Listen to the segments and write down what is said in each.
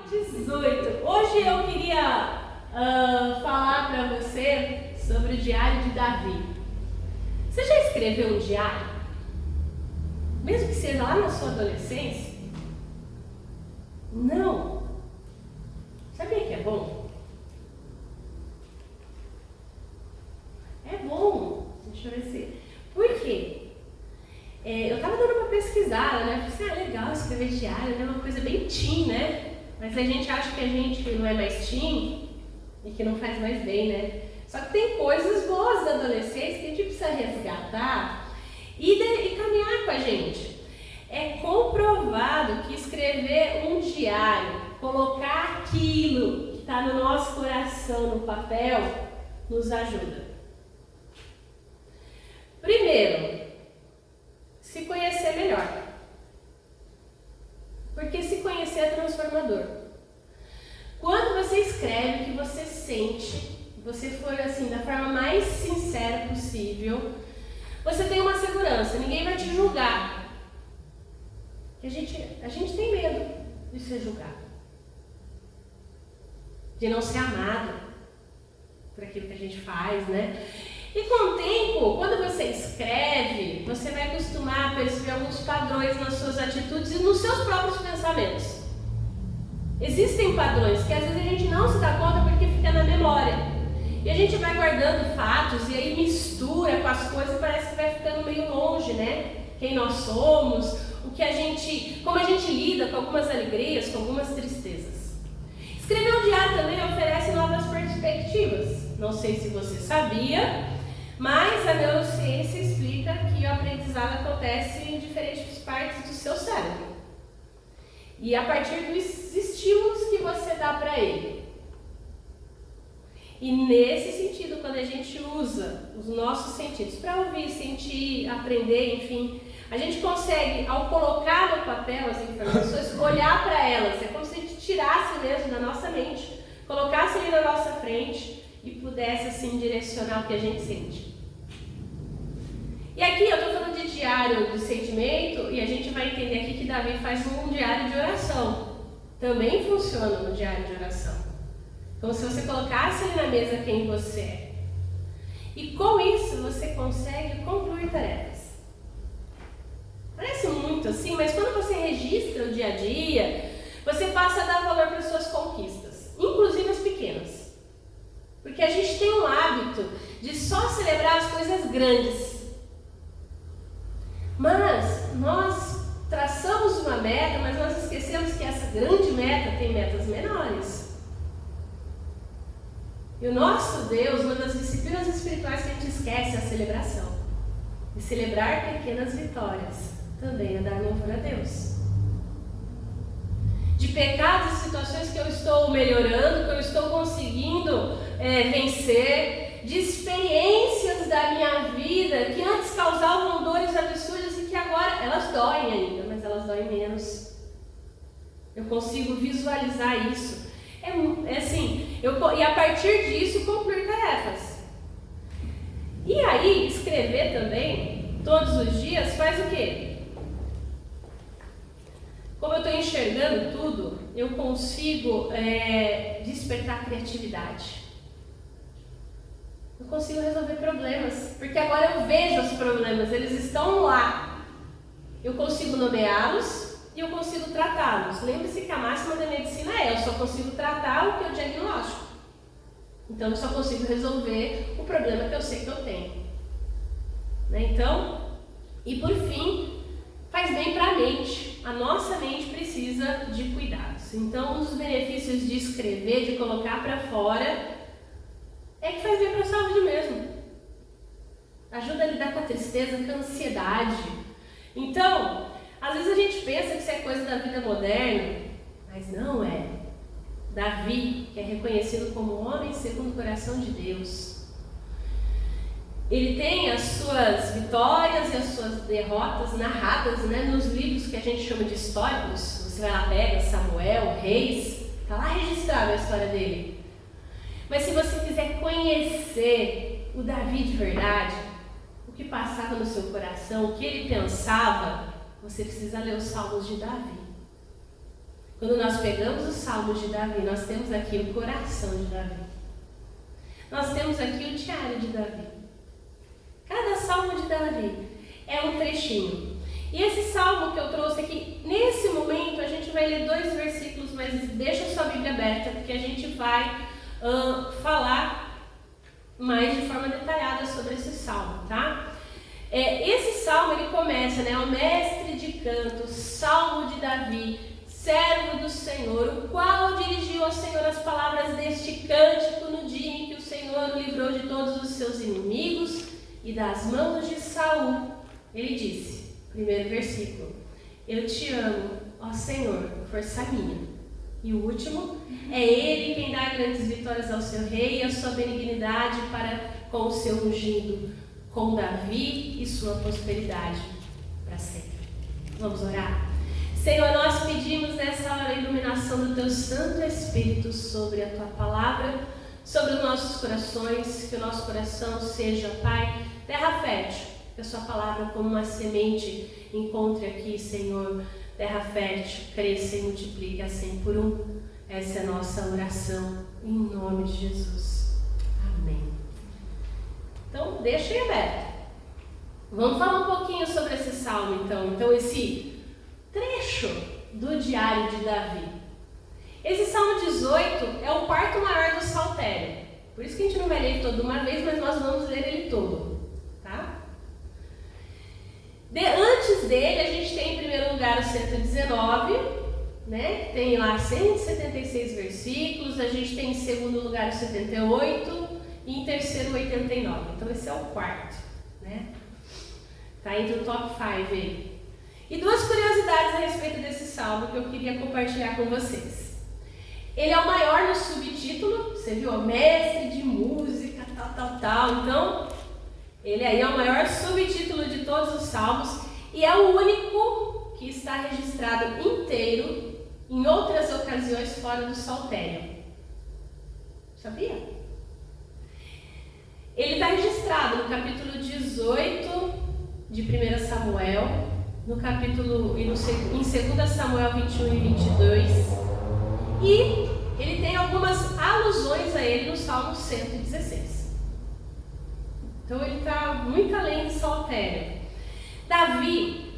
18. Hoje eu queria falar para você sobre o diário de Davi. Você já escreveu um diário? Mesmo que seja lá na sua adolescência? Não. Sabia que é bom? É bom. Deixa eu ver se... Por quê? Eu estava dando uma pesquisada, né? Falei assim, legal escrever diário, é uma coisa bem teen, né? Mas a gente acha que a gente não é mais teen e que não faz mais bem, né? Só que tem coisas boas da adolescência que a gente precisa resgatar e caminhar com a gente. É comprovado que escrever um diário, colocar aquilo que está no nosso coração no papel, nos ajuda. Primeiro, se conhecer melhor. Porque se conhecer é transformador. Quando você escreve o que você sente, você for assim, da forma mais sincera possível, você tem uma segurança, ninguém vai te julgar. A gente tem medo de ser julgado. De não ser amado por aquilo que a gente faz, né? E com o tempo, quando você escreve, você vai acostumar a perceber alguns padrões nas suas atitudes e nos seus próprios pensamentos. Existem padrões que às vezes a gente não se dá conta porque fica na memória. E a gente vai guardando fatos e aí mistura com as coisas e parece que vai ficando meio longe, né? Quem nós somos, como a gente lida com algumas alegrias, com algumas tristezas. Escrever um diário também oferece novas perspectivas. Não sei se você sabia, mas a neurociência explica que o aprendizado acontece em diferentes partes do seu cérebro. E a partir dos estímulos que você dá para ele. E nesse sentido, quando a gente usa os nossos sentidos para ouvir, sentir, aprender, enfim, a gente consegue, ao colocar no papel as informações, olhar para elas. É como se a gente tirasse mesmo da nossa mente, colocasse ali na nossa frente e pudesse assim direcionar o que a gente sente. E aqui eu estou falando de diário de sentimento e a gente vai entender aqui que Davi faz um diário de oração. Também funciona no diário de oração. Como se você colocasse ali na mesa quem você é. E com isso você consegue concluir tarefas. Parece muito assim, mas quando você registra o dia a dia, você passa a dar valor para as suas conquistas, inclusive as pequenas. Porque a gente tem um hábito de só celebrar as coisas grandes. Mas nós traçamos uma meta, mas nós esquecemos que essa grande meta tem metas menores. E o nosso Deus, uma das disciplinas espirituais que a gente esquece é a celebração. E celebrar pequenas vitórias também é dar louvor a Deus. De pecados e situações que eu estou melhorando, que eu estou conseguindo vencer, de experiências da minha vida que antes causavam dores absurdas e que agora elas doem ainda, mas elas doem menos. Eu consigo visualizar isso. E a partir disso concluir tarefas. E aí escrever também, todos os dias, faz o quê? Como eu estou enxergando tudo, eu consigo despertar criatividade. Eu consigo resolver problemas, porque agora eu vejo os problemas, eles estão lá. Eu consigo nomeá-los e eu consigo tratá-los. Lembre-se que a máxima da medicina eu só consigo tratar o que eu diagnóstico. Então eu só consigo resolver o problema que eu sei que eu tenho. Né? Então, e por fim, faz bem para a mente. A nossa mente precisa de cuidados. Então, um dos benefícios de escrever, de colocar para fora, é que faz bem para a saúde mesmo. Ajuda a lidar com a tristeza, com a ansiedade. Então, às vezes a gente pensa que isso é coisa da vida moderna, mas não é. Davi, que é reconhecido como homem segundo o coração de Deus, ele tem as suas vitórias e as suas derrotas narradas, né, nos livros que a gente chama de históricos. Você vai lá, pega Samuel, Reis, está lá registrada a história dele. Mas se você quiser conhecer o Davi de verdade, o que passava no seu coração, o que ele pensava, você precisa ler os Salmos de Davi. Quando nós pegamos os salmos de Davi, nós temos aqui o coração de Davi. Nós temos aqui o diário de Davi. Cada salmo de Davi é um trechinho. E esse salmo que eu trouxe aqui, nesse momento, a gente vai ler 2 versículos, mas deixa sua Bíblia aberta, porque a gente vai falar mais de forma detalhada sobre esse salmo, tá? Esse salmo, ele começa, né? O mestre de canto, salmo de Davi, servo do Senhor, o qual dirigiu ao Senhor as palavras deste cântico no dia em que o Senhor o livrou de todos os seus inimigos e das mãos de Saul. Ele disse, primeiro versículo, eu te amo, ó Senhor, força minha. E o último, é Ele quem dá grandes vitórias ao seu rei e a sua benignidade para com o seu ungido, com Davi e sua prosperidade para sempre. Vamos orar? Senhor, nós pedimos nessa hora a iluminação do Teu Santo Espírito sobre a Tua Palavra, sobre os nossos corações, que o nosso coração seja, Pai, terra fértil, que a Sua Palavra como uma semente encontre aqui, Senhor, terra fértil, cresça e multiplique a 100 por 1. Essa é a nossa oração, em nome de Jesus. Amém. Então, deixa aí aberto. Vamos falar um pouquinho sobre esse salmo, então. Então, esse trecho do diário de Davi. Esse Salmo 18 é o quarto maior do Saltério. Por isso que a gente não vai ler ele todo de uma vez, mas nós vamos ler ele todo, tá? Antes dele, a gente tem em primeiro lugar o 119, né? Tem lá 176 versículos. A gente tem em segundo lugar o 78 e em terceiro o 89. Então esse é o quarto, né? Tá entre o top 5 aí. E 2 curiosidades a respeito desse salmo que eu queria compartilhar com vocês. Ele é o maior no subtítulo, você viu? O mestre de música, tal. Então, ele aí é o maior subtítulo de todos os salmos e é o único que está registrado inteiro em outras ocasiões fora do Saltério. Sabia? Ele está registrado no capítulo 18 de 1 Samuel, no capítulo em 2 Samuel 21 e 22, e ele tem algumas alusões a ele no Salmo 116. Então ele está muito além de Saltério. Davi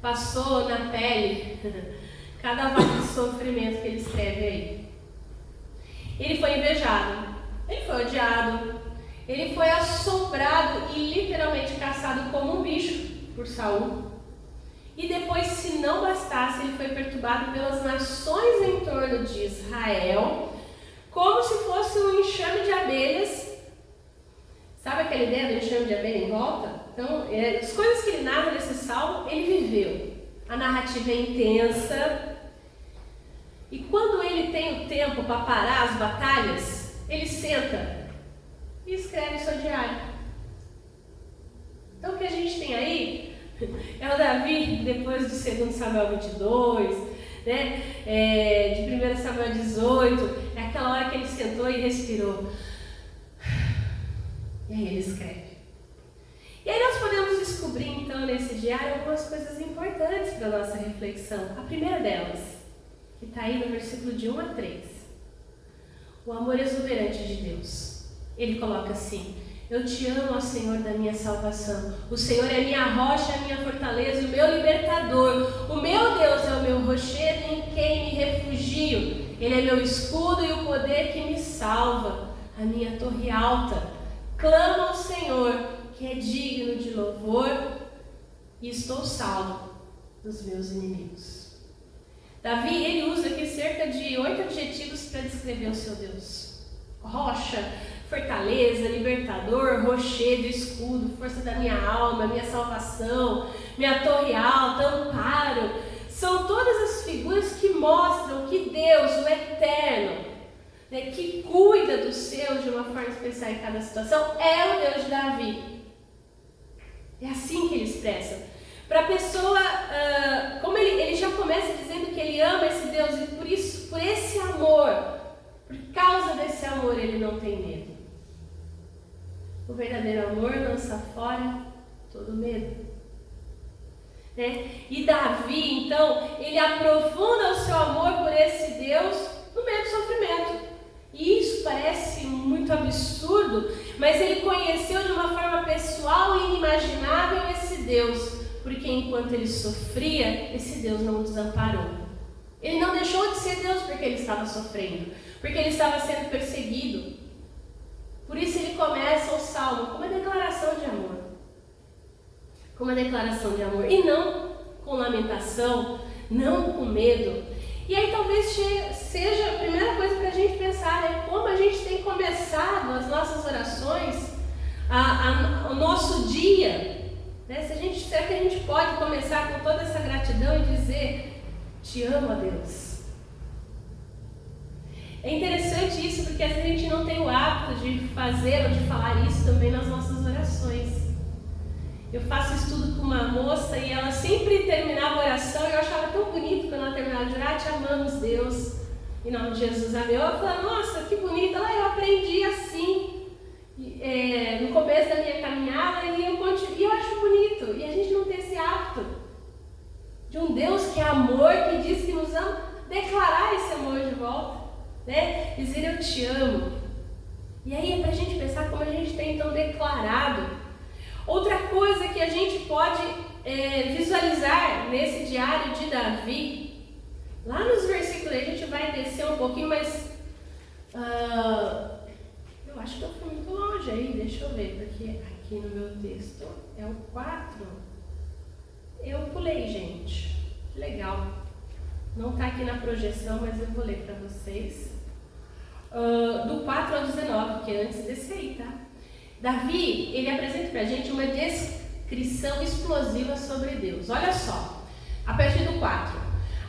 passou na pele cada vale de sofrimento que ele escreve aí. Ele foi invejado, ele foi odiado, ele foi assombrado e literalmente caçado como um bicho por Saul. E depois, se não bastasse, ele foi perturbado pelas nações em torno de Israel, como se fosse um enxame de abelhas. Sabe aquela ideia do enxame de abelha em volta? Então, as coisas que ele narra nesse salmo, ele viveu. A narrativa é intensa. E quando ele tem o tempo para parar as batalhas, ele senta e escreve seu diário. Então o que a gente tem aí é o Davi, depois do 2 Samuel 22, né? De 1 Samuel 18, é aquela hora que ele sentou e respirou. E aí ele escreve. E aí nós podemos descobrir então nesse diário algumas coisas importantes para a nossa reflexão. A primeira delas, que está aí no versículo de 1 a 3. O amor exuberante de Deus. Ele coloca assim: eu te amo, ó Senhor da minha salvação. O Senhor é a minha rocha, a minha fortaleza, o meu libertador. O meu Deus é o meu rochedo em quem me refugio. Ele é meu escudo e o poder que me salva. A minha torre alta. Clamo ao Senhor, que é digno de louvor, e estou salvo dos meus inimigos. Davi, ele usa aqui cerca de 8 adjetivos para descrever o seu Deus. Rocha, fortaleza, libertador, rochedo, escudo, força da minha alma, minha salvação, minha torre alta, amparo. São todas as figuras que mostram que Deus, o eterno, né, que cuida dos seus de uma forma especial em cada situação, é o Deus de Davi. É assim que ele expressa. Para a pessoa, como ele já começa dizendo que ele ama esse Deus, e por isso, por esse amor, por causa desse amor, ele não tem medo. O verdadeiro amor lança fora todo medo. né? E Davi, então, ele aprofunda o seu amor por esse Deus no meio do sofrimento. E isso parece muito absurdo, mas ele conheceu de uma forma pessoal e inimaginável esse Deus, porque enquanto ele sofria, esse Deus não o desamparou. Ele não deixou de ser Deus porque ele estava sofrendo, porque ele estava sendo perseguido. Por isso ele começa o salmo com uma declaração de amor. Com uma declaração de amor. E não com lamentação, não com medo. E aí talvez seja a primeira coisa para a gente pensar, né? Como a gente tem começado as nossas orações, o nosso dia. Né? Será que a gente pode começar com toda essa gratidão e dizer: te amo, a Deus? É interessante isso, porque às vezes a gente não tem o hábito de fazer ou de falar isso também nas nossas orações. Eu faço estudo com uma moça e ela sempre terminava a oração e eu achava tão bonito quando ela terminava de orar: te amamos, Deus, em nome de Jesus, amém. Eu falava: nossa, que bonito. Eu aprendi assim no começo da minha caminhada e eu acho bonito. E a gente não tem esse hábito de um Deus que é amor, que diz que nos ama, declarar esse amor de volta, né? Dizer: eu te amo. E aí é para a gente pensar como a gente tem então declarado. Outra coisa que a gente pode visualizar nesse diário de Davi, lá nos versículos, a gente vai descer um pouquinho, mas eu acho que eu fui muito longe aí, deixa eu ver, porque aqui no meu texto é o 4. Eu pulei, gente, que legal. Não está aqui na projeção, mas eu vou ler para vocês. Do 4 ao 19, que é antes desse aí, tá? Davi, ele apresenta para a gente uma descrição explosiva sobre Deus. Olha só, a partir do 4.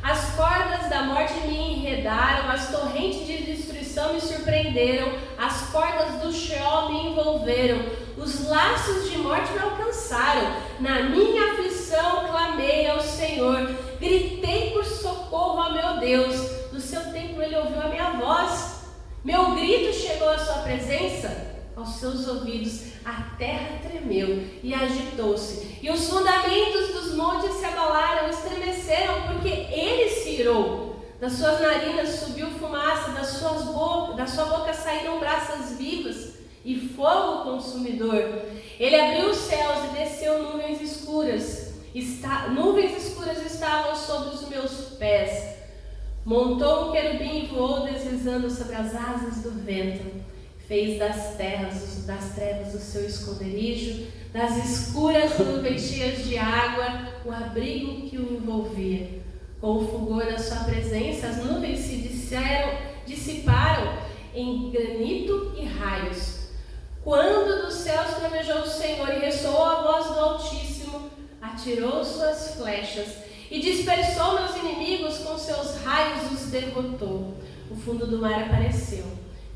As cordas da morte me enredaram, as torrentes de destruição me surpreenderam, as cordas do Sheol me envolveram, os laços de morte me alcançaram. Na minha aflição clamei ao Senhor, gritei por socorro ao meu Deus. Do seu templo ele ouviu a minha voz, meu grito chegou à sua presença. Aos seus ouvidos a terra tremeu e agitou-se, e os fundamentos dos montes se abalaram, estremeceram, porque ele se irou. Das suas narinas subiu fumaça, da sua boca saíram brasas vivas e fogo consumidor. Ele abriu os céus e desceu nuvens escuras. Nuvens escuras estavam sobre os meus pés. Montou um querubim e voou, deslizando sobre as asas do vento. Fez das trevas o seu esconderijo, das escuras nuvens cheias de água, o abrigo que o envolvia. Com o fulgor da sua presença, as nuvens se dissiparam em granito e raios. Quando dos céus trovejou o Senhor e ressoou a voz do Altíssimo, atirou suas flechas e dispersou meus inimigos, com seus raios os derrotou. O fundo do mar apareceu.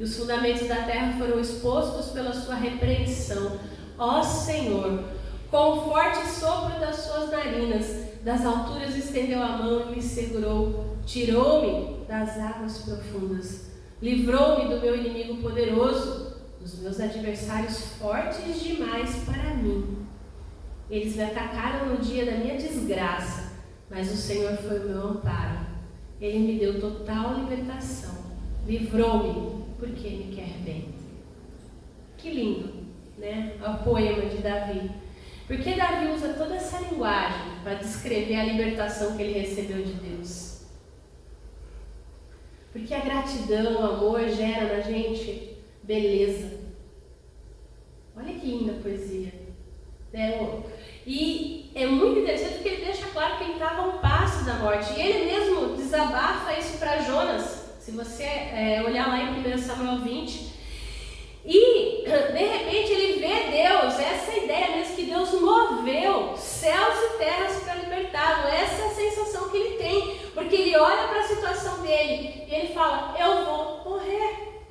E os fundamentos da terra foram expostos pela sua repreensão. Ó Senhor, com o forte sopro das suas narinas, das alturas estendeu a mão e me segurou. Tirou-me das águas profundas. Livrou-me do meu inimigo poderoso, dos meus adversários fortes demais para mim. Eles me atacaram no dia da minha desgraça, mas o Senhor foi o meu amparo. Ele me deu total libertação. Livrou-me porque me quer bem. Que lindo, né? O poema de Davi. Porque Davi usa toda essa linguagem para descrever a libertação que ele recebeu de Deus. Porque a gratidão, o amor gera na gente beleza. Olha que linda a poesia, né? E é muito interessante porque ele deixa claro que ele estava a um passo da morte. E ele mesmo desabafa isso para Jonas. Se você olhar lá em 1 Samuel 20, e de repente ele vê Deus, essa ideia mesmo que Deus moveu céus e terras para libertá-lo, essa é a sensação que ele tem, porque ele olha para a situação dele e ele fala: eu vou morrer.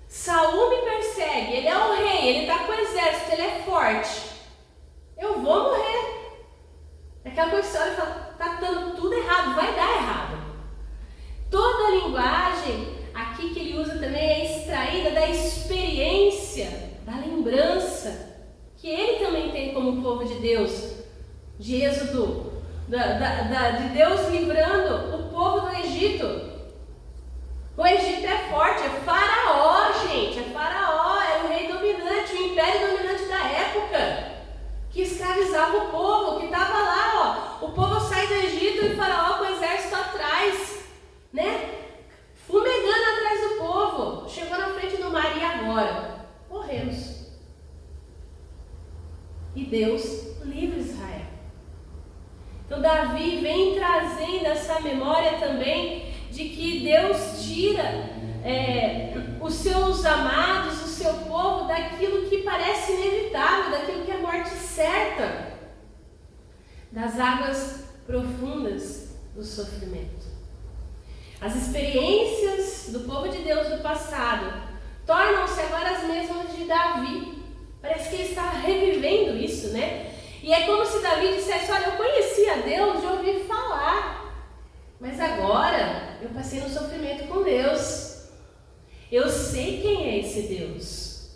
Saul me persegue, ele é o rei, ele está com o exército, ele é forte, eu vou morrer. Aquela coisa que você olha e fala: está dando tudo errado, vai dar errado. Toda a linguagem aqui que ele usa também é extraída da experiência, da lembrança que ele também tem como povo de Deus. de Êxodo, de Deus livrando o povo do Egito. O Egito é forte, é Faraó, gente, é Faraó, era o rei dominante, o império dominante da época, que escravizava o povo, que estava lá, ó. O povo sai do Egito e Faraó com o exército atrás, né? Fumegando atrás do povo. Chegou na frente do mar e agora? Morremos. E Deus livra Israel. Então Davi vem trazendo essa memória também de que Deus tira os seus amados, o seu povo, daquilo que parece inevitável, daquilo que é morte certa, das águas profundas do sofrimento. As experiências do povo de Deus do passado tornam-se agora as mesmas de Davi. Parece que ele está revivendo isso, né? E é como se Davi dissesse: olha, eu conhecia Deus de ouvir falar, mas agora eu passei no sofrimento com Deus. Eu sei quem é esse Deus.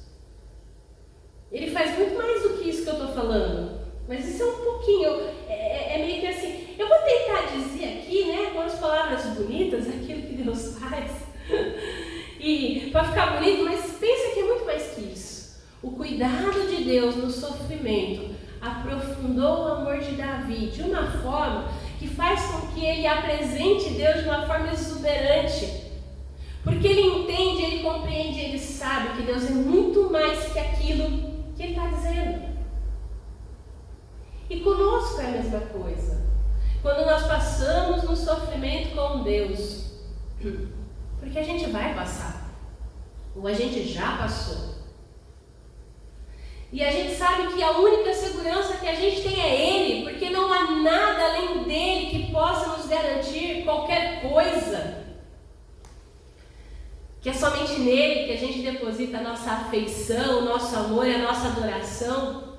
Ele faz muito mais do que isso que eu estou falando, mas isso é um pouquinho, é meio que assim. Eu vou tentar dizer aqui, né, com as palavras bonitas, aquilo que Deus faz, e para ficar bonito, mas pensa que é muito mais que isso. O cuidado de Deus no sofrimento aprofundou o amor de Davi de uma forma que faz com que ele apresente Deus de uma forma exuberante. Porque ele entende, ele compreende, ele sabe que Deus é muito mais que aquilo que ele está dizendo. E conosco é a mesma coisa. Quando nós passamos no sofrimento com Deus, porque a gente vai passar, ou a gente já passou. E a gente sabe que a única segurança que a gente tem é Ele, porque não há nada além dele que possa nos garantir qualquer coisa. Que é somente nele que a gente deposita a nossa afeição, o nosso amor e a nossa adoração.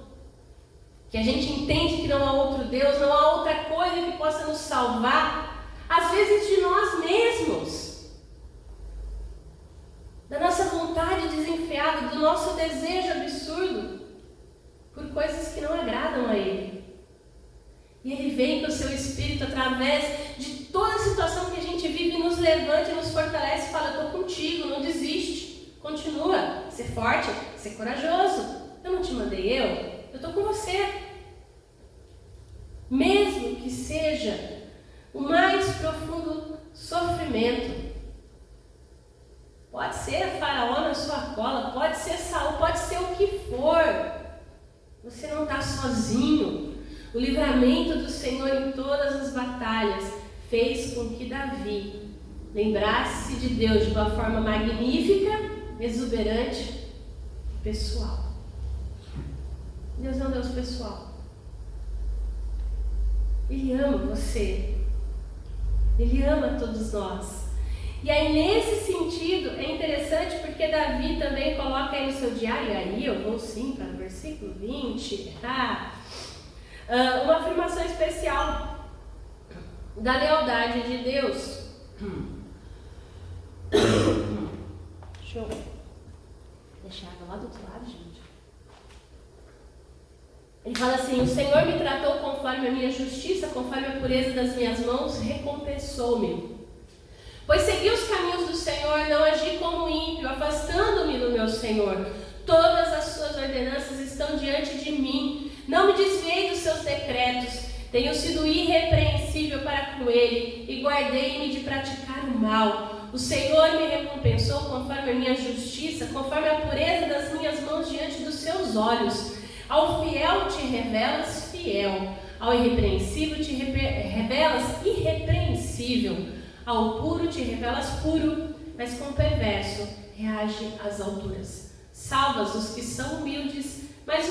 Que a gente entende que não há outro Deus, não há outra coisa que possa nos salvar, às vezes de nós mesmos. Da nossa vontade desenfreada, do nosso desejo absurdo por coisas que não agradam a Ele. E Ele vem com o seu Espírito através de toda a situação que a gente vive, nos levanta e nos fortalece e fala: eu estou contigo, não desiste, continua, ser forte, ser corajoso, eu não te mandei eu estou com você. Mesmo que seja o mais profundo sofrimento, pode ser Faraó na sua cola, pode ser Saul, pode ser o que for, você não está sozinho. O livramento do Senhor em todas as batalhas fez com que Davi lembrasse de Deus de uma forma magnífica, exuberante e pessoal. Deus é um Deus pessoal. Ele ama você. Ele ama todos nós. E aí, nesse sentido, é interessante porque Davi também coloca aí no seu diário, e aí eu vou sim para o versículo 20, uma afirmação especial da lealdade de Deus. Deixa eu deixar a água lá do outro lado, gente. Ele fala assim: o Senhor me tratou conforme a minha justiça, conforme a pureza das minhas mãos, recompensou-me. Pois segui os caminhos do Senhor, não agi como ímpio, afastando-me do meu Senhor. Todas as suas ordenanças estão diante de mim. Não me desviei dos seus decretos. Tenho sido irrepreensível para com ele e guardei-me de praticar o mal. O Senhor me recompensou conforme a minha justiça, conforme a pureza das minhas mãos diante dos seus olhos. Ao fiel te revelas fiel, ao irrepreensível te revelas irrepreensível, ao puro te revelas puro, mas com o perverso reage às alturas. Salvas os que são humildes, mas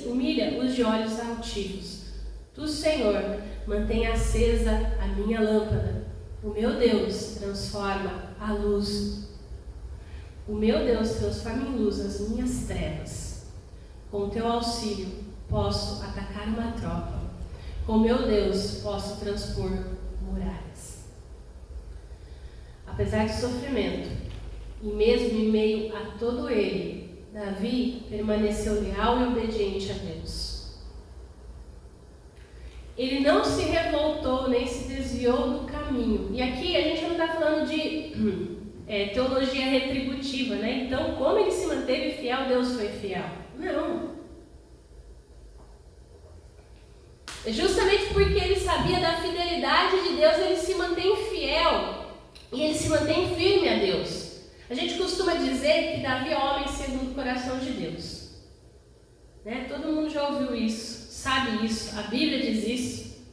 humilha os de olhos altivos. Tu, Senhor, mantém acesa a minha lâmpada. O meu Deus transforma a luz. O meu Deus transforma em luz as minhas trevas. Com o teu auxílio posso atacar uma tropa. Com meu Deus posso transpor muralhas. Apesar de sofrimento, e mesmo em meio a todo ele, Davi permaneceu leal e obediente a Deus. ele não se revoltou nem se desviou do caminho. E aqui a gente não está falando de teologia retributiva, né? Então, como ele se manteve fiel, Deus foi fiel. Não. Justamente porque ele sabia da fidelidade de Deus, ele se mantém fiel e ele se mantém firme a Deus. A gente costuma dizer que Davi é homem segundo o coração de Deus, né? Todo mundo já ouviu isso, sabe isso, a Bíblia diz isso.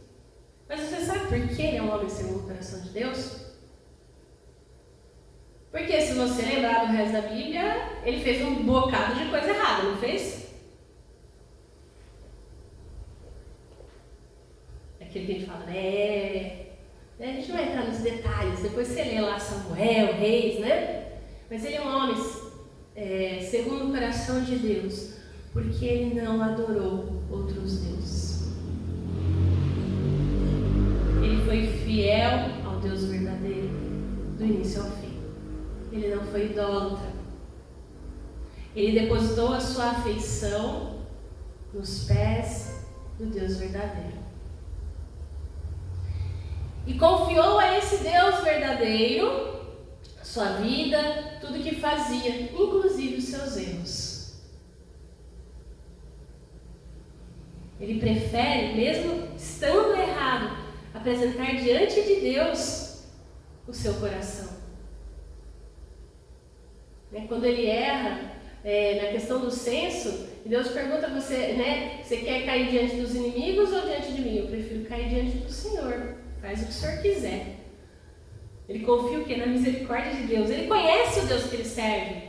Mas você sabe por que ele é um homem segundo o coração de Deus? Porque se você lembrar do resto da Bíblia, ele fez um bocado de coisa errada, não fez? Aquele que a gente fala, a gente não vai entrar nos detalhes, depois você lê lá Samuel, Reis, né? Mas ele é um homem segundo o coração de Deus, porque ele não adorou outros deuses. Ele foi fiel ao Deus verdadeiro, do início ao fim. Ele não foi idólatra. Ele depositou a sua afeição nos pés do Deus verdadeiro. E confiou a esse Deus verdadeiro a sua vida, tudo que fazia, inclusive os seus erros. Ele prefere, mesmo estando errado, apresentar diante de Deus o seu coração. Quando ele erra na questão do censo, Deus pergunta a você, você quer cair diante dos inimigos ou diante de mim? Eu prefiro cair diante do Senhor. Faz o que o Senhor quiser. Ele confia o quê? Na misericórdia de Deus. Ele conhece o Deus que ele serve.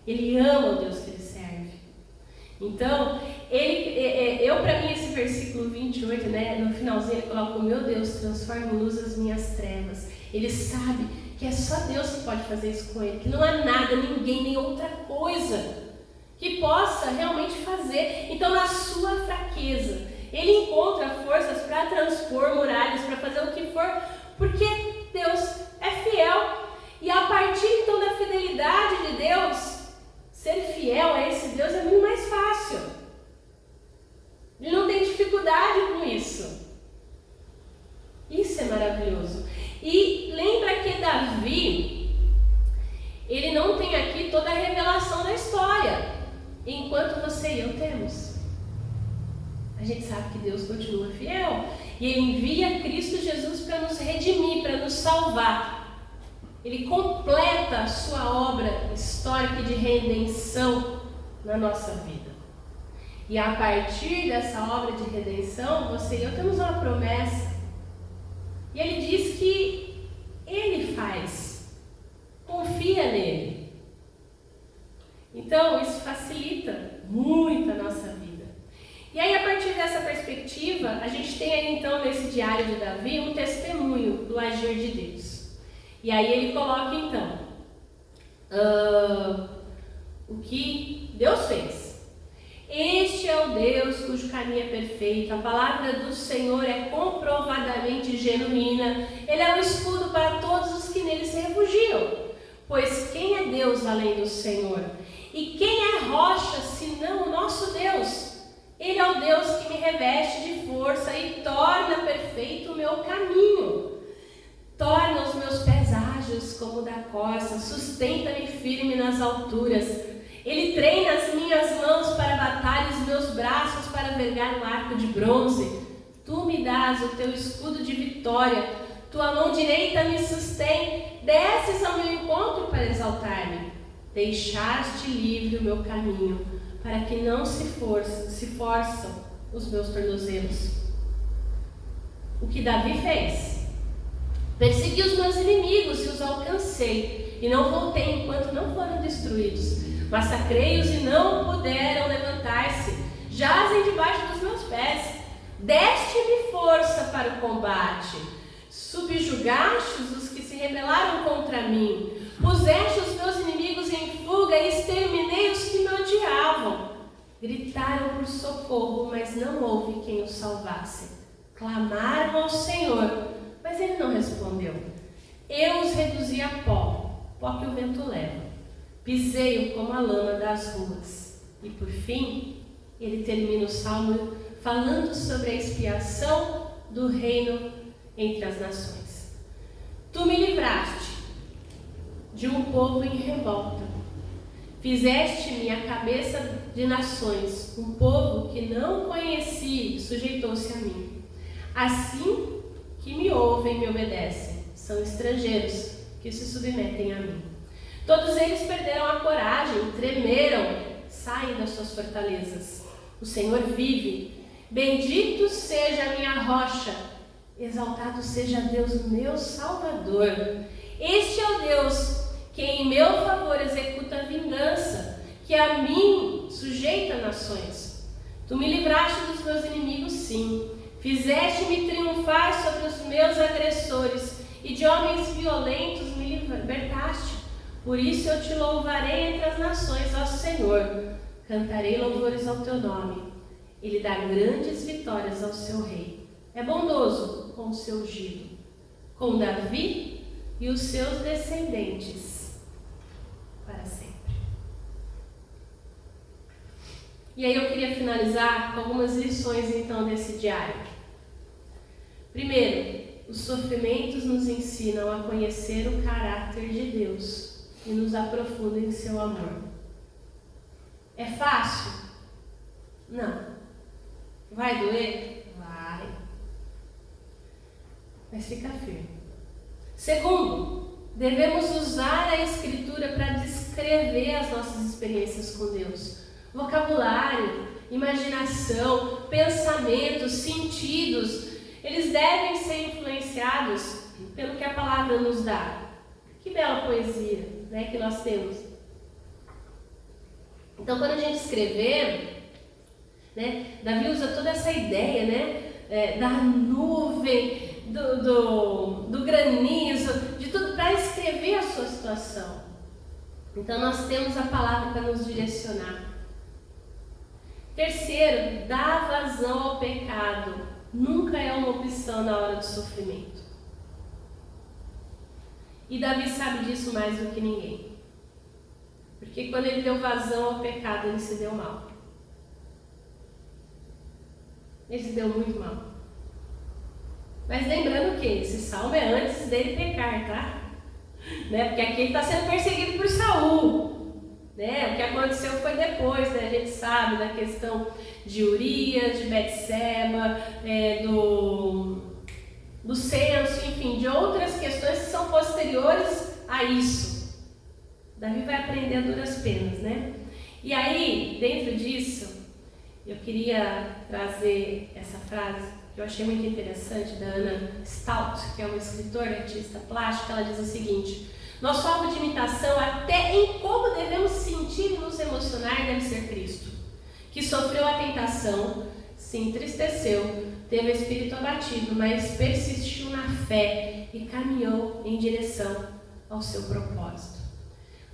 Ele ama o Deus que ele serve. Então, para mim, esse versículo 28, no finalzinho, ele coloca: meu Deus, transforma em luz as minhas trevas. Ele sabe que é só Deus que pode fazer isso com ele, que não há nada, ninguém, nem outra coisa que possa realmente fazer. Então, na sua fraqueza, ele encontra forças para transpor muralhas, para fazer o que for, porque Deus é fiel. E a partir então da fidelidade de Deus, ser fiel a esse Deus é muito mais fácil. Ele não tem dificuldade com isso. Isso é maravilhoso. E lembra que Davi, ele não tem aqui toda a revelação da história, enquanto você e eu temos. A gente sabe que Deus continua fiel e Ele envia Cristo Jesus para nos redimir, para nos salvar. Ele completa a sua obra histórica de redenção na nossa vida. E a partir dessa obra de redenção, você e eu temos uma promessa. E Ele diz que Ele faz. Confia nele. Então, isso facilita muito a nossa vida. E aí, a partir dessa perspectiva, a gente tem aí então nesse diário de Davi um testemunho do agir de Deus. E aí ele coloca então o que Deus fez. Este é o Deus cujo caminho é perfeito, a palavra do Senhor é comprovadamente genuína, Ele é um escudo para todos os que nele se refugiam. Pois quem é Deus além do Senhor? E quem é rocha senão o nosso Deus? Ele é o Deus que me reveste de força e torna perfeito o meu caminho. Torna os meus pés ágeis como da corça, sustenta-me firme nas alturas. Ele treina as minhas mãos para a batalha e os meus braços para vergar um arco de bronze. Tu me dás o teu escudo de vitória, tua mão direita me sustém, desces ao meu encontro para exaltar-me. Deixaste livre o meu caminho, para que não se forçam os meus tornozelos. O que Davi fez? Persegui os meus inimigos e os alcancei, e não voltei enquanto não foram destruídos. Massacrei-os e não puderam levantar-se, jazem debaixo dos meus pés. Deste-me força para o combate, subjugaste os que se rebelaram contra mim, puseste os meus inimigos em fuga e exterminei os que me odiavam. Gritaram por socorro, mas não houve quem os salvasse. Clamaram ao Senhor, mas Ele não respondeu. Eu os reduzi a pó, pó que o vento leva. Pisei-o como a lama das ruas. E por fim, ele termina o salmo falando sobre a expiação do reino entre as nações. Tu me livraste de um povo em revolta. Fizeste-me a cabeça de nações, um povo que não conheci, sujeitou-se a mim. Assim que me ouvem e me obedecem, são estrangeiros que se submetem a mim. Todos eles perderam a coragem, tremeram, saem das suas fortalezas. O Senhor vive. Bendito seja a minha rocha, exaltado seja Deus, meu Salvador. Este é o Deus que em meu favor executa a vingança, que a mim sujeita nações. Tu me livraste dos meus inimigos, sim. Fizeste-me triunfar sobre os meus agressores, e de homens violentos me libertaste. Por isso eu te louvarei entre as nações, ó Senhor. Cantarei louvores ao teu nome. Ele dá grandes vitórias ao seu rei. É bondoso com o seu ungido, com Davi e os seus descendentes para sempre. E aí eu queria finalizar com algumas lições então desse diário. Primeiro, os sofrimentos nos ensinam a conhecer o caráter de Deus e nos aprofundam em seu amor. É fácil? Não. Vai doer? Vai. Mas fica firme. Segundo, devemos usar a Escritura para descrever as nossas experiências com Deus. Vocabulário, imaginação, pensamentos, sentidos, eles devem ser influenciados pelo que a palavra nos dá. Que bela poesia, né, que nós temos. Então, quando a gente escrever, né, Davi usa toda essa ideia, né, da nuvem, do granizo, de tudo para escrever a sua situação. Então, nós temos a palavra para nos direcionar. Terceiro, dar vazão ao pecado nunca é uma opção na hora do sofrimento. E Davi sabe disso mais do que ninguém. Porque quando ele deu vazão ao pecado, ele se deu mal. Ele se deu muito mal. Mas lembrando que esse salmo é antes dele pecar, tá? Né? Porque aqui ele está sendo perseguido por Saul. Né? O que aconteceu foi depois, né? A gente sabe da questão de Urias, de Betseba, do censo, enfim, de outras questões que são posteriores a isso. Davi vai aprender a duras penas, né? E aí, dentro disso, eu queria trazer essa frase que eu achei muito interessante, da Anna Stout, que é uma escritora, artista plástica. Ela diz o seguinte: nosso alvo de imitação, até em como devemos sentir e nos emocionar, deve ser Cristo, que sofreu a tentação, se entristeceu, teve o espírito abatido, mas persistiu na fé e caminhou em direção ao seu propósito.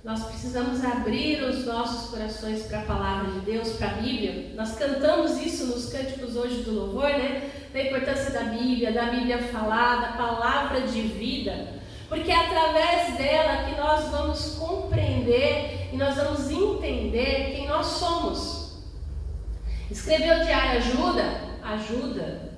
Nós precisamos abrir os nossos corações para a palavra de Deus, para a Bíblia. Nós cantamos isso nos cânticos hoje do louvor, né? Da importância da Bíblia falada, da palavra de vida. Porque é através dela que nós vamos compreender e nós vamos entender quem nós somos. Escrever o diário ajuda.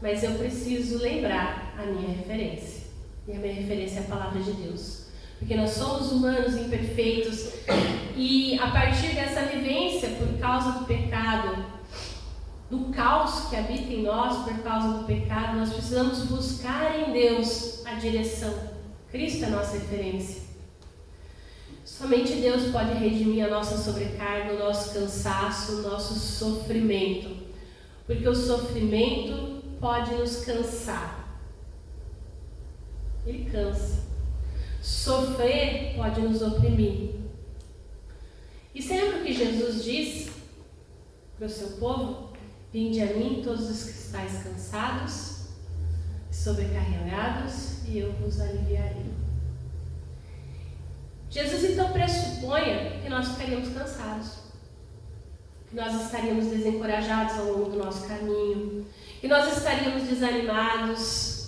Mas eu preciso lembrar a minha referência. E a minha referência é a palavra de Deus. Porque nós somos humanos imperfeitos e a partir dessa vivência por causa do pecado, do caos que habita em nós por causa do pecado, nós precisamos buscar em Deus a direção. Cristo é a nossa referência. Somente Deus pode redimir a nossa sobrecarga, o nosso cansaço, o nosso sofrimento. Porque o sofrimento pode nos cansar. Ele cansa. Sofrer pode nos oprimir. E você lembra o que Jesus disse para o seu povo? Vinde a mim todos os que estáis cansados, sobrecarregados, e eu vos aliviarei. Jesus então pressupõe que nós ficaríamos cansados, que nós estaríamos desencorajados ao longo do nosso caminho, que nós estaríamos desanimados,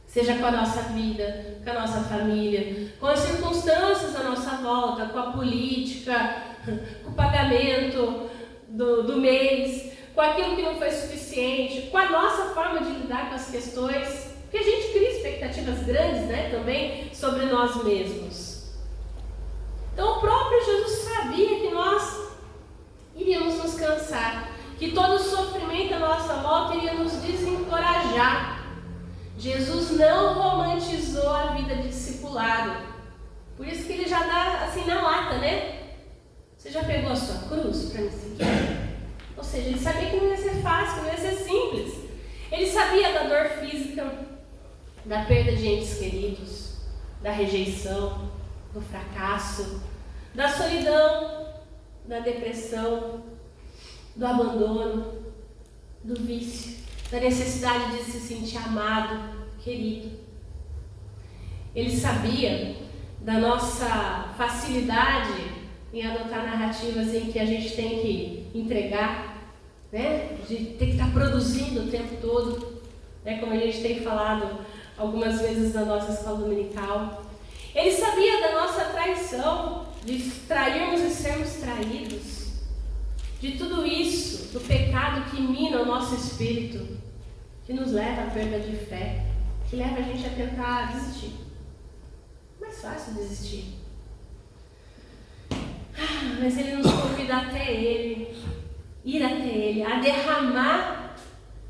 seja com a nossa vida, com a nossa família, com as circunstâncias à nossa volta, com a política, com o pagamento do mês, com com aquilo que não foi suficiente, com a nossa forma de lidar com as questões, porque a gente cria expectativas grandes, né, também sobre nós mesmos. Então o próprio Jesus sabia que nós iríamos nos cansar, que todo o sofrimento à nossa volta iria nos desencorajar. Jesus não romantizou a vida de discipulado, por isso que ele já dá assim na lata, né? Você já pegou a sua cruz para me seguir? Ou seja, ele sabia que não ia ser fácil, que não ia ser simples. Ele sabia da dor física, da perda de entes queridos, da rejeição, do fracasso, da solidão, da depressão, do abandono, do vício, da necessidade de se sentir amado, querido. Ele sabia da nossa facilidade em adotar narrativas em que a gente tem que entregar, né? De ter que estar produzindo o tempo todo, né? Como a gente tem falado algumas vezes na nossa escola dominical. Ele sabia da nossa traição, de trairmos e sermos traídos, de tudo isso, do pecado que mina o nosso espírito, que nos leva à perda de fé, que leva a gente a tentar desistir. Mais fácil desistir. Mas ele nos convida até ele, ir até ele, a derramar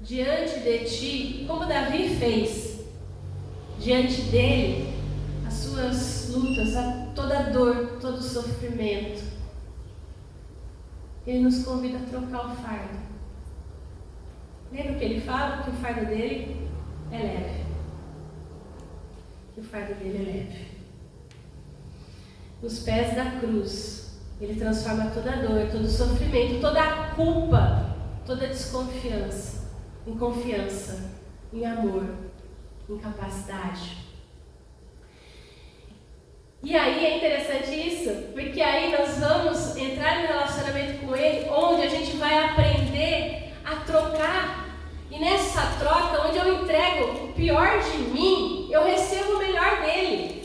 diante de ti, como Davi fez, diante dele, as suas lutas, toda a dor, todo o sofrimento. Ele nos convida a trocar o fardo. Lembra que ele fala? Que o fardo dele é leve. Que o fardo dele é leve. Nos pés da cruz, ele transforma toda a dor, todo o sofrimento, toda a culpa, toda a desconfiança, em confiança, em amor, em capacidade. E aí é interessante isso, porque aí nós vamos entrar em relacionamento com ele, onde a gente vai aprender a trocar. E nessa troca, onde eu entrego o pior de mim, eu recebo o melhor dele.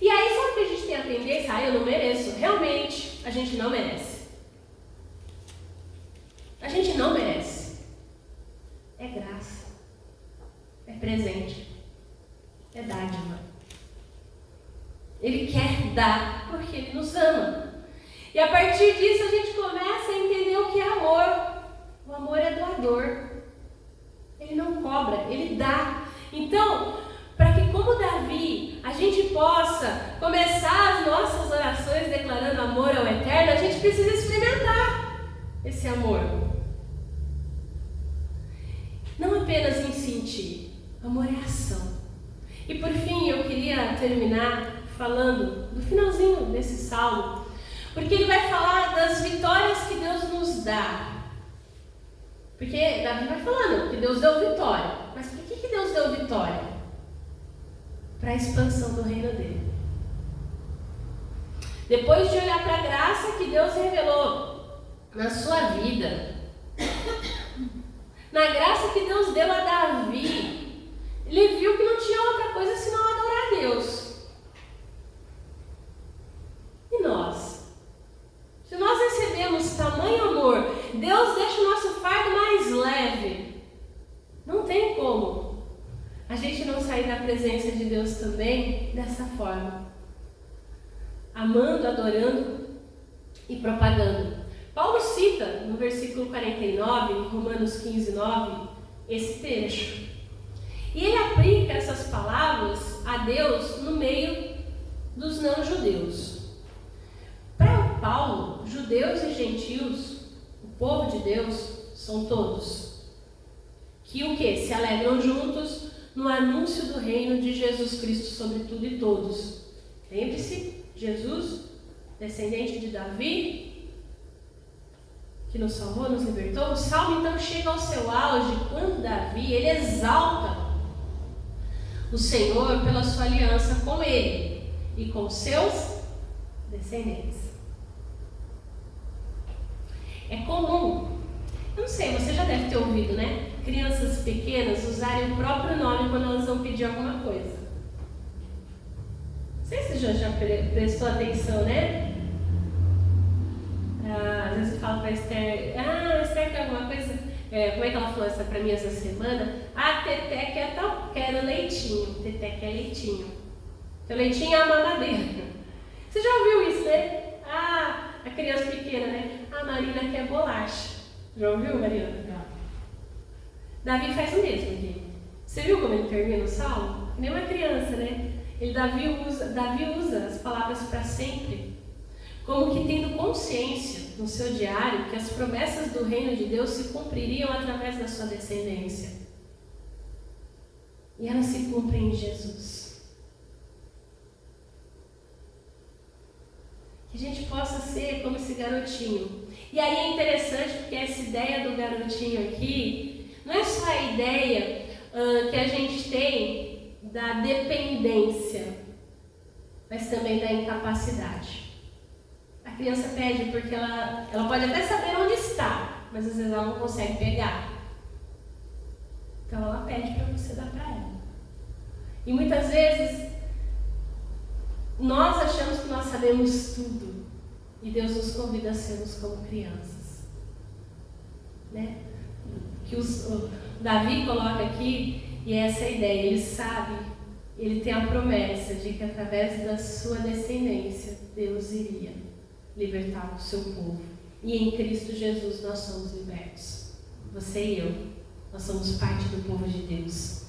E aí, sabe que a gente tem a tendência? Eu não mereço. Realmente, a gente não merece. A gente não merece. É graça. É presente. É dádiva. Ele quer dar porque ele nos ama. E a partir disso, a gente começa a entender o que é amor. O amor é doador. Ele não cobra, ele dá. Então, para que, como Davi, a gente possa começar as nossas orações declarando amor ao Eterno, a gente precisa experimentar esse amor. Não apenas em sentir, amor é ação. E por fim, eu queria terminar falando do finalzinho desse salmo, porque ele vai falar das vitórias que Deus nos dá. Porque Davi vai falando que Deus deu vitória. Mas por que Deus deu vitória? Para a expansão do reino dele. Depois de olhar para a graça que Deus revelou na sua vida, na graça que Deus deu a Davi, ele viu que não tinha outra coisa senão adorar a Deus. E nós? Se nós recebemos tamanho amor, Deus deixa o nosso fardo mais leve. Não tem como a gente não sair da presença de Deus também dessa forma. Amando, adorando e propagando. Paulo cita no versículo 49, em Romanos 15, 9, esse trecho. E ele aplica essas palavras a Deus no meio dos não-judeus. Para Paulo, judeus e gentios, o povo de Deus, são todos. Que o quê? Se alegram juntos no anúncio do reino de Jesus Cristo sobre tudo e todos. Lembre-se, Jesus, descendente de Davi, que nos salvou, nos libertou. O salmo então chega ao seu auge quando Davi, ele exalta o Senhor pela sua aliança com ele e com seus descendentes. É comum, eu não sei, você já deve ter ouvido, né? Crianças pequenas usarem o próprio nome quando elas vão pedir alguma coisa. Não sei se você já prestou atenção, né? Às vezes eu falo para a Esther, Esther quer alguma coisa? Como é que ela falou essa para mim essa semana? Teté quer tal, quero leitinho. Teté quer leitinho. Então leitinho é a mamadeira. Você já ouviu isso, né? A criança pequena, né? A Marina quer bolacha. Já ouviu, Marina? Não. Davi faz o mesmo aqui. Você viu como ele termina o salmo? Nem uma criança, né? Davi usa as palavras para sempre, como que tendo consciência no seu diário que as promessas do reino de Deus se cumpririam através da sua descendência. E elas se cumprem em Jesus. Que a gente possa ser como esse garotinho. E aí é interessante porque essa ideia do garotinho aqui não é só a ideia que a gente tem da dependência, mas também da incapacidade. A criança pede porque ela pode até saber onde está, mas às vezes ela não consegue pegar. Então ela pede para você dar para ela. E muitas vezes nós achamos que nós sabemos tudo e Deus nos convida a sermos como crianças, né? Que o Davi coloca aqui, e essa é a ideia, ele sabe, ele tem a promessa de que através da sua descendência Deus iria libertar o seu povo. E em Cristo Jesus nós somos libertos. Você e eu, nós somos parte do povo de Deus.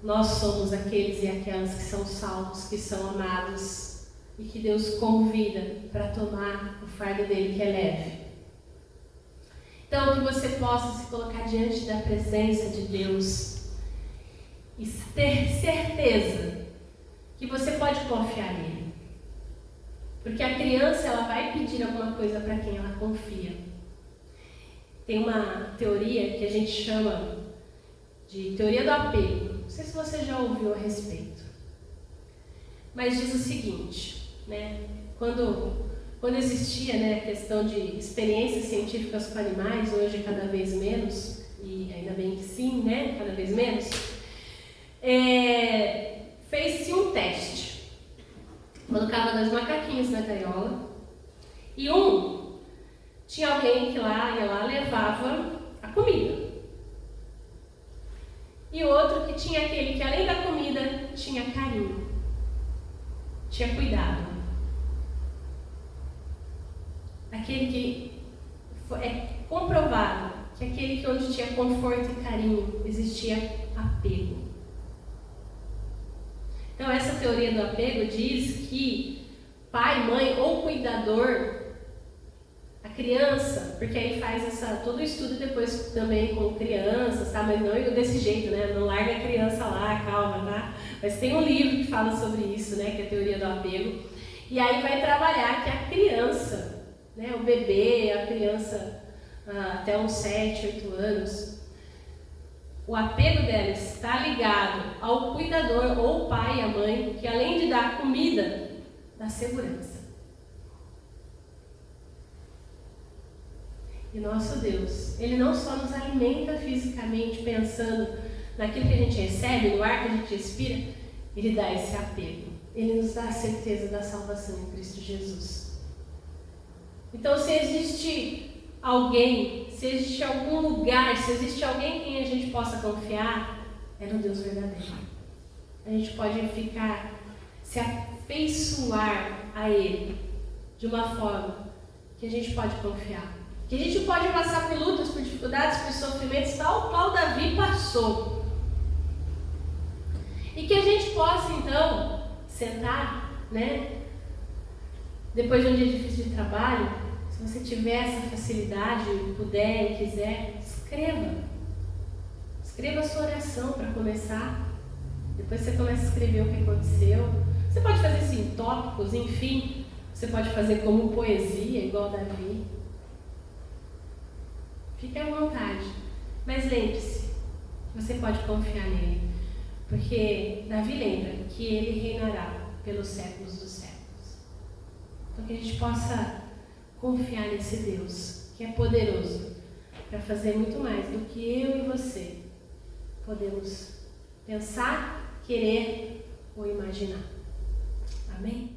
Nós somos aqueles e aquelas que são salvos, que são amados e que Deus convida para tomar o fardo dele, que é leve. Então, que você possa se colocar diante da presença de Deus e ter certeza que você pode confiar nele. Porque a criança, ela vai pedir alguma coisa para quem ela confia. Tem uma teoria que a gente chama de teoria do apego. Não sei se você já ouviu a respeito. Mas diz o seguinte, né? Quando existia, né, a questão de experiências científicas com animais, hoje cada vez menos, e ainda bem que sim, né, cada vez menos, fez-se um teste. Colocava 2 macaquinhos na gaiola, e tinha alguém que ia lá, levava a comida. E outro que tinha aquele que além da comida, tinha carinho, tinha cuidado. Aquele que é comprovado que aquele que onde tinha conforto e carinho existia apego. Então essa teoria do apego diz que pai, mãe ou cuidador, a criança, porque aí faz todo o estudo depois também com crianças, tá? Mas não desse jeito, né? Não larga a criança lá, calma, tá? Mas tem um livro que fala sobre isso, né? Que é a teoria do apego. E aí vai trabalhar que a criança, né, o bebê, a criança até uns 7, 8 anos, o apego dela está ligado ao cuidador, ou o pai, a mãe, que além de dar comida, dá segurança. E nosso Deus, Ele não só nos alimenta fisicamente, pensando naquilo que a gente recebe, no ar que a gente respira, Ele dá esse apego. Ele nos dá a certeza da salvação em Cristo Jesus. Então, se existe alguém, se existe algum lugar, se existe alguém em quem a gente possa confiar, é no Deus verdadeiro. A gente pode se afeiçoar a Ele de uma forma que a gente pode confiar. Que a gente pode passar por lutas, por dificuldades, por sofrimentos, tal qual Davi passou. E que a gente possa, então, sentar, né? Depois de um dia difícil de trabalho, se você tiver essa facilidade, puder e quiser, escreva. Escreva a sua oração para começar. Depois você começa a escrever o que aconteceu. Você pode fazer assim, tópicos, enfim. Você pode fazer como poesia, igual Davi. Fique à vontade. Mas lembre-se, você pode confiar nele. Porque Davi lembra que ele reinará pelos séculos dos séculos. Então que a gente possa confiar nesse Deus, que é poderoso, para fazer muito mais do que eu e você podemos pensar, querer ou imaginar. Amém?